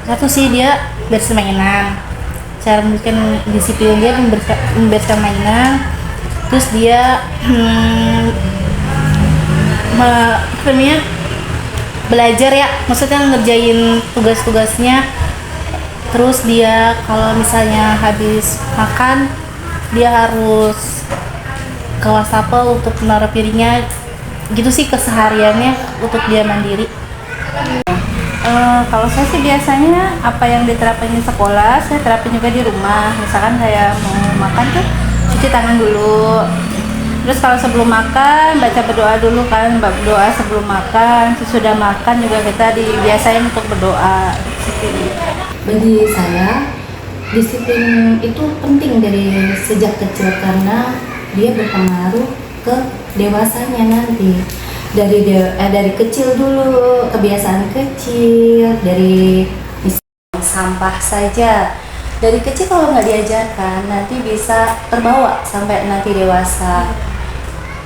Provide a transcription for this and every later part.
Satu sih dia bersih mainan, cara mungkin disiplin dia membersihkan mainan. Terus dia namanya belajar ya, maksudnya ngerjain tugas-tugasnya. Terus dia kalau misalnya habis makan dia harus ke wastafel untuk menaruh piringnya, gitu sih kesehariannya untuk dia mandiri. Kalau saya sih biasanya apa yang diterapkan di sekolah saya terapin juga di rumah. Misalkan saya mau makan tuh cuci tangan dulu. Terus kalau sebelum makan baca berdoa dulu kan, berdoa sebelum makan. Sesudah makan juga kita dibiasain untuk berdoa. Bagi saya disiplin itu penting dari sejak kecil karena dia berpengaruh ke dewasanya nanti. Dari kecil dulu, kebiasaan kecil, dari misalnya sampah saja. Dari kecil kalau nggak diajarkan nanti bisa terbawa sampai nanti dewasa.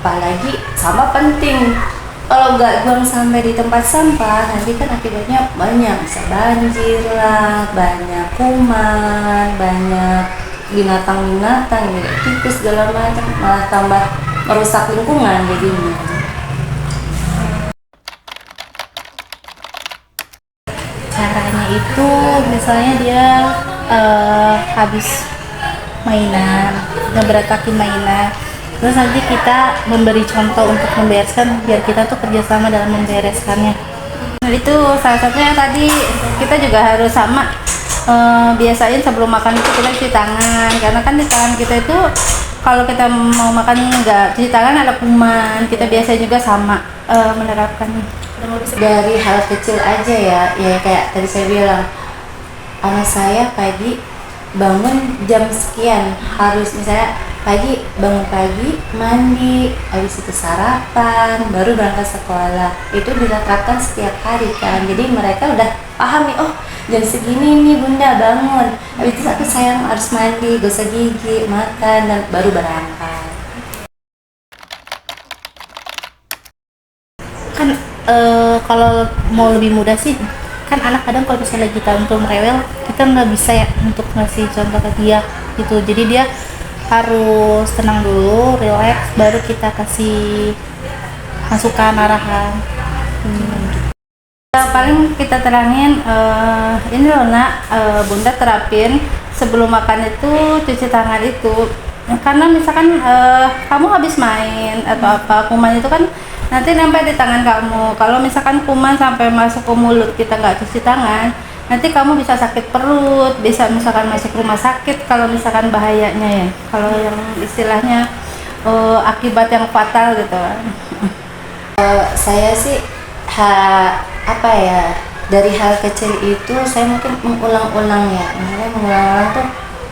Apalagi sampah penting, kalau nggak buang sampai di tempat sampah nanti kan akibatnya banyak, bisa banjir lah, banyak kuman, banyak binatang-binatang gitu, tikus segala macam, malah tambah merusak lingkungan jadinya. Caranya itu misalnya dia habis mainan, ngeberatakin mainan, terus nanti kita memberi contoh untuk membereskan biar kita tuh kerjasama dalam membereskannya. Nah, itu salah satunya tadi kita juga harus sama biasain sebelum makan itu kita cuci tangan, karena kan di tangan kita itu kalau kita mau makan nggak cuci tangan ada kuman. Kita biasanya juga sama menerapkannya. Dari hal kecil aja ya kayak tadi saya bilang, anak saya pagi bangun jam sekian, harus misalnya pagi bangun pagi, mandi, habis itu sarapan, baru berangkat sekolah. Itu diterapkan setiap hari kan, jadi mereka udah paham nih, oh jam segini nih bunda bangun, habis itu aku sayang harus mandi, gosok gigi, makan, dan baru berangkat. Kan kalau mau lebih mudah sih, kan anak kadang kalau misalnya kita untuk merewel, kita nggak bisa ya untuk ngasih contoh ke dia gitu. Jadi dia harus tenang dulu, relax, baru kita kasih masukan arahan. Paling kita terangin, ini loh nak, bunda terapin sebelum makan itu cuci tangan itu, karena misalkan kamu habis main atau apa, kuman itu kan nanti nempel di tangan kamu. Kalau misalkan kuman sampai masuk ke mulut kita nggak cuci tangan, nanti kamu bisa sakit perut, bisa misalkan masuk rumah sakit kalau misalkan bahayanya ya, kalau yang istilahnya akibat yang fatal gitu. Saya sih apa ya, dari hal kecil itu saya mungkin mengulang-ulang ya, misalnya mengulang-ulang tuh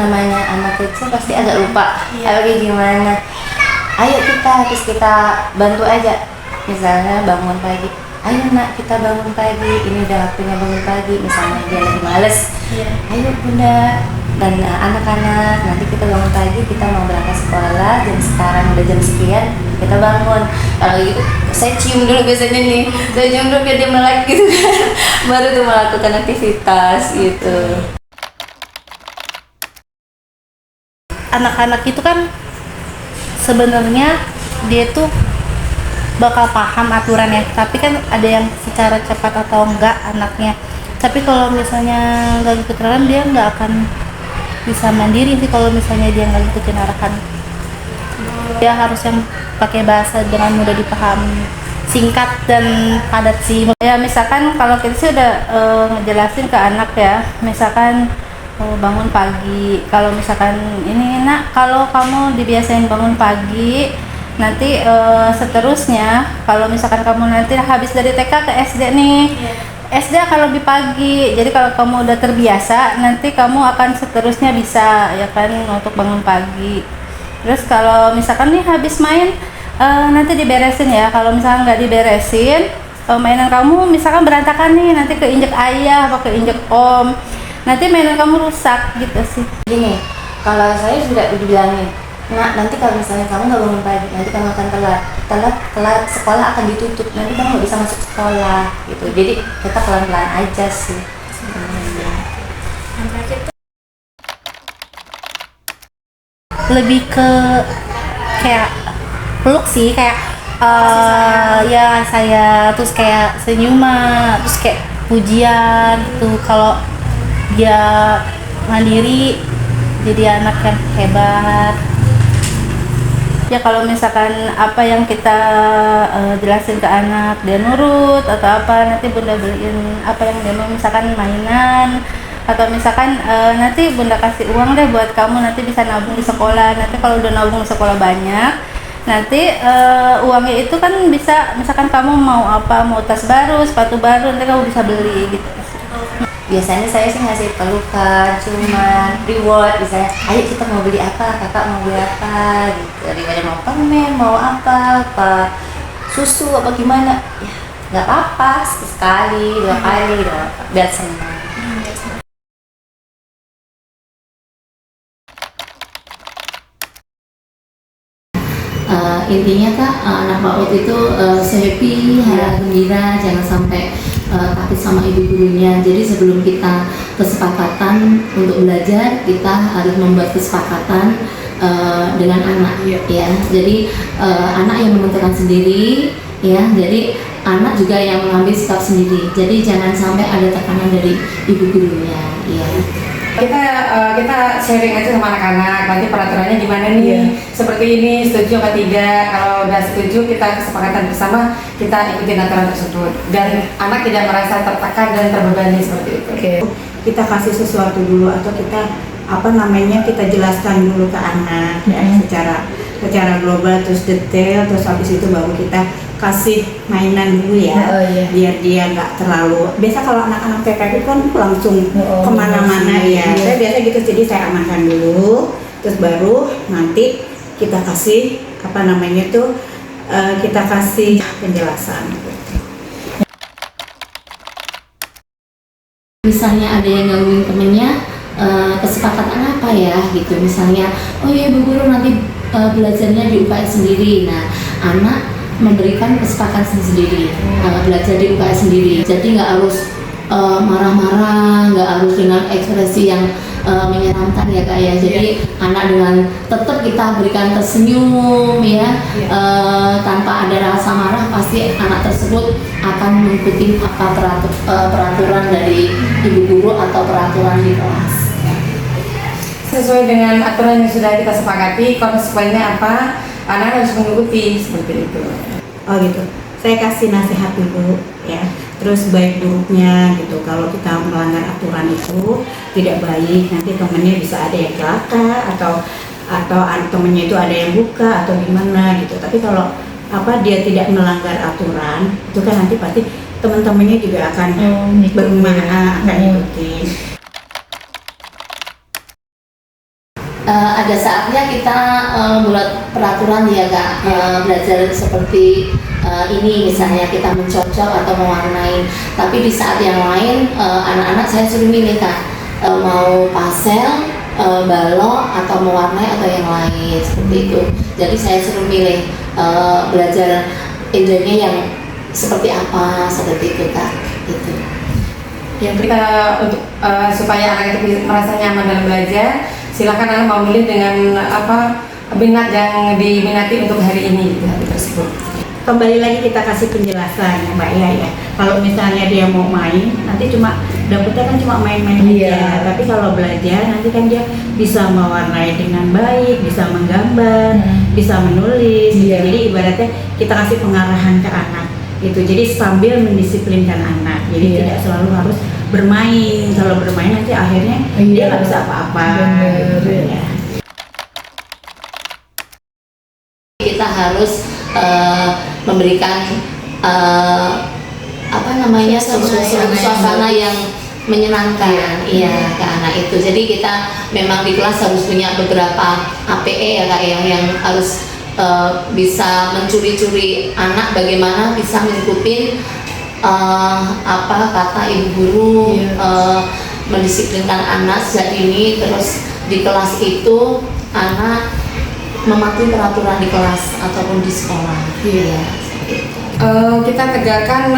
namanya anak kecil pasti agak lupa kayak gimana. Ayo kita bantu aja, misalnya bangun pagi, ayo nak kita bangun pagi, ini udah waktunya bangun pagi, misalnya dia lagi males, ayo bunda dan anak-anak, nanti kita bangun pagi, kita mau berangkat sekolah, jam sekarang udah jam sekian, kita bangun. Kalau gitu saya cium dulu biasanya nih, saya cium dulu biar dia melek gitu kan, baru tuh melakukan aktivitas gitu. Anak-anak itu kan sebenarnya dia tuh bakal paham aturannya, tapi kan ada yang secara cepat atau enggak anaknya. Tapi kalau misalnya nggak ngikutin arahan, dia nggak akan bisa mandiri sih kalau misalnya dia nggak ngikutin arahan. Dia harus yang pakai bahasa dengan mudah dipahami, singkat dan padat sih. Ya misalkan kalau kita sih udah ngejelasin ke anak ya, misalkan bangun pagi, kalau misalkan ini nak, kalau kamu dibiasain bangun pagi, nanti seterusnya kalau misalkan kamu nanti habis dari TK ke SD nih, SD akan lebih pagi. Jadi kalau kamu udah terbiasa, nanti kamu akan seterusnya bisa ya kan untuk bangun pagi. Terus kalau misalkan nih habis main, nanti diberesin ya. Kalau misalkan nggak diberesin, mainan kamu misalkan berantakan nih, nanti keinjek ayah atau keinjek om, nanti mainan kamu rusak gitu sih. Gini, kalau saya sudah dibilangin, nah nanti kalau misalnya kamu nggak bangun pagi, nanti kamu akan telat sekolah akan ditutup, nanti kamu nggak bisa masuk sekolah gitu. Jadi kita pelan-pelan aja sih sebenarnya. lebih ke kayak peluk sih, kayak ya saya, terus kayak senyuman, terus kayak pujian gitu. Kalau dia mandiri jadi anak yang hebat. Ya kalau misalkan apa yang kita jelasin ke anak dia nurut atau apa, nanti bunda beliin apa yang dia mau, misalkan mainan, atau misalkan nanti bunda kasih uang deh buat kamu, nanti bisa nabung di sekolah. Nanti kalau udah nabung di sekolah banyak, nanti uangnya itu kan bisa, misalkan kamu mau apa, mau tas baru, sepatu baru, nanti kamu bisa beli gitu. Biasanya saya sih ngasih pelukan, cuman reward, misalnya ayo kita mau beli apa, kakak mau beli apa gitu, daripada mau permen, mau apa susu apa gimana, ya nggak apa-apa, sekali, 2 kali, biar senang. Intinya Kak, anak PAUD itu sehappy, gembira, jangan sampai takut sama ibu gurunya. Jadi sebelum kita kesepakatan untuk belajar, kita harus membuat kesepakatan dengan anak, ya. Jadi anak yang menentukan sendiri, ya. Jadi anak juga yang mengambil sikap sendiri. Jadi jangan sampai ada tekanan dari ibu gurunya, ya. Kita sharing aja sama anak-anak, nanti peraturannya gimana nih, seperti ini, setuju apa tidak. Kalau udah setuju, kita kesepakatan bersama, kita ikutin aturan tersebut, dan anak tidak merasa tertekan dan terbebani seperti itu. Kita kasih sesuatu dulu, atau kita kita jelaskan dulu ke anak, ya, secara global, terus detail, terus habis itu baru kita kasih mainan dulu, ya. Biar dia nggak terlalu, biasa kalau anak-anak TK itu kan langsung kemana-mana, ya. Saya biasa gitu, jadi saya amankan dulu, terus baru nanti kita kasih kita kasih penjelasan. Misalnya ada yang gangguin temennya, kesepakatan apa ya gitu, misalnya oh ya Bu Guru nanti belajarnya di UKS sendiri. Nah, anak memberikan kesepakatan sendiri, belajar di UKS sendiri, jadi nggak harus marah-marah, nggak harus dengan ekspresi yang menyeramkan, ya Kak, ya. Jadi anak dengan tetap kita berikan tersenyum, ya, tanpa ada rasa marah, pasti anak tersebut akan mengikuti apa peraturan dari ibu guru atau peraturan di kelas. Sesuai dengan aturan yang sudah kita sepakati, konsekuensinya apa, anak harus mengikuti, seperti itu. Oh gitu. Saya kasih nasihat dulu, ya. Terus baik buruknya gitu. Kalau kita melanggar aturan itu tidak baik, nanti temennya bisa ada yang celaka, atau temennya itu ada yang buka atau gimana gitu. Tapi kalau dia tidak melanggar aturan, itu kan nanti pasti teman-temannya juga akan akan ikutin. Ada saatnya kita buat peraturan, ya Kak, belajar seperti ini, misalnya kita mencocok atau mewarnai. Tapi di saat yang lain anak-anak saya suruh milih, Kak, mau pastel, balok, atau mewarnai atau yang lain, seperti itu. Jadi saya suruh milih, belajar enjoy-nya yang seperti apa, seperti itu Kak, gitu. Ya, kita untuk supaya anak itu merasa nyaman dalam belajar, silakan anak mau milih dengan minat yang diminati untuk hari ini, gitu, hari tersebut. Kembali lagi kita kasih penjelasan, ya Mbak, ya. Kalau misalnya dia mau main, nanti dapetnya kan cuma main-main aja. Tapi kalau belajar, nanti kan dia bisa mewarnai dengan baik, bisa menggambar, bisa menulis. Gitu. Jadi ibaratnya kita kasih pengarahan ke anak, gitu. Jadi sambil mendisiplinkan anak. Jadi tidak selalu harus bermain. Kalau bermain nanti akhirnya dia nggak bisa apa-apa. Gitu, ya. Kita harus memberikan suasana yang menyenangkan, iya, ke anak itu. Jadi kita memang di kelas harus punya beberapa APE, ya Kak, yang harus bisa mencuri-curi anak, bagaimana bisa mengikuti apa kata ibu guru, mendisiplinkan anak sejak ini. Terus di kelas itu anak mematuhi peraturan di kelas ataupun di sekolah. Iya. Kita tegakkan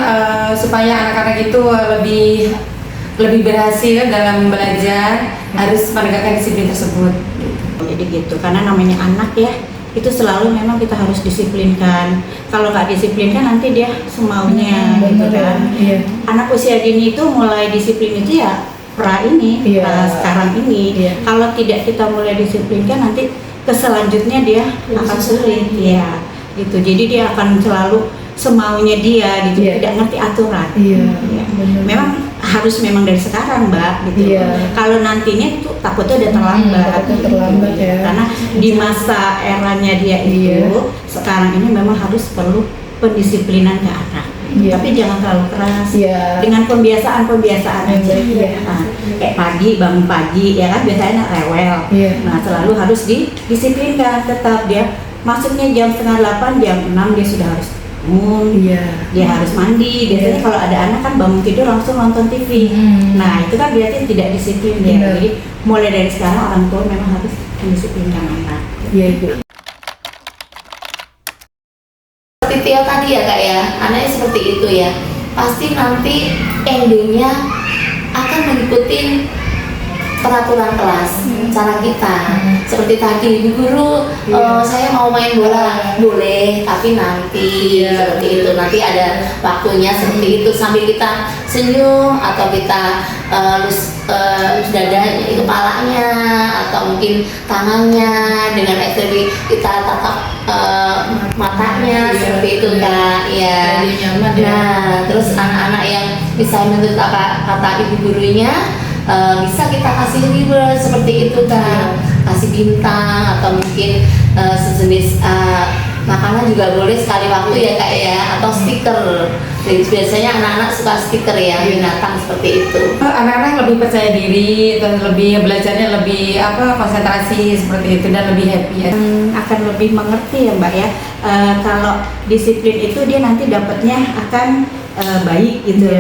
supaya anak-anak itu lebih berhasil dalam belajar, harus menegakkan disiplin tersebut. Jadi gitu, karena namanya anak ya, itu selalu memang kita harus disiplinkan. Kalau nggak disiplinkan nanti dia semaunya gitu kan. Iya. Anak usia dini itu mulai disiplin itu ya sekarang ini. Iya. Kalau tidak kita mulai disiplinkan nanti ke selanjutnya dia akan sulit ya gitu. Jadi dia akan selalu semaunya dia gitu, Iya. tidak ngerti aturan. Iya. Ya. Benar. Memang harus memang dari sekarang Mbak gitu. Iya. Kalau nantinya itu takutnya udah terlambat. takutnya terlambat ya. Karena di masa eranya dia itu Iya. sekarang ini memang harus perlu pendisiplinan ke anak. Iya. Tapi jangan terlalu keras. Iya. Dengan pembiasaan Yang aja. baik, iya. Nah, kayak pagi bangun pagi ya kan biasanya rewel. Iya. Nah, selalu harus didisiplinkan, tetap dia masuknya jam 7:30, jam 6 dia sudah harus bangun. Iya. Dia harus mandi. Biasanya Iya. kalau ada anak kan bangun tidur langsung nonton TV. Nah, itu kan berarti tidak disiplin dia. Benar. Jadi mulai dari sekarang orang tua memang harus mendisiplinkan anak. Iya, Ibu. Seperti Tio tadi ya Kak ya, anaknya seperti itu ya. Pasti nanti endingnya akan mengikuti peraturan kelas, cara kita. Seperti tadi, Ibu Guru, Iya. saya mau main bola, boleh, tapi nanti Iya, seperti itu. Nanti ada waktunya seperti itu, sambil kita senyum atau kita lus dadanya, kepalanya, atau mungkin tangannya dengan ekspresi kita tatap matanya, Iya, seperti itu iya. Kak. Ya. Jadi nyaman ya. Nah, terus anak-anak yang bisa menuntut kata ibu gurunya, bisa kita kasih reward seperti itu Kak. Kasih bintang atau mungkin sejenis makanan juga boleh sekali waktu ya Kak ya, atau stiker. Jadi biasanya anak-anak suka stiker ya, binatang seperti itu. Anak-anak lebih percaya diri dan lebih belajarnya lebih konsentrasi seperti itu dan lebih happy ya. Akan lebih mengerti ya Mbak ya. Kalau disiplin itu dia nanti dapatnya akan baik gitu.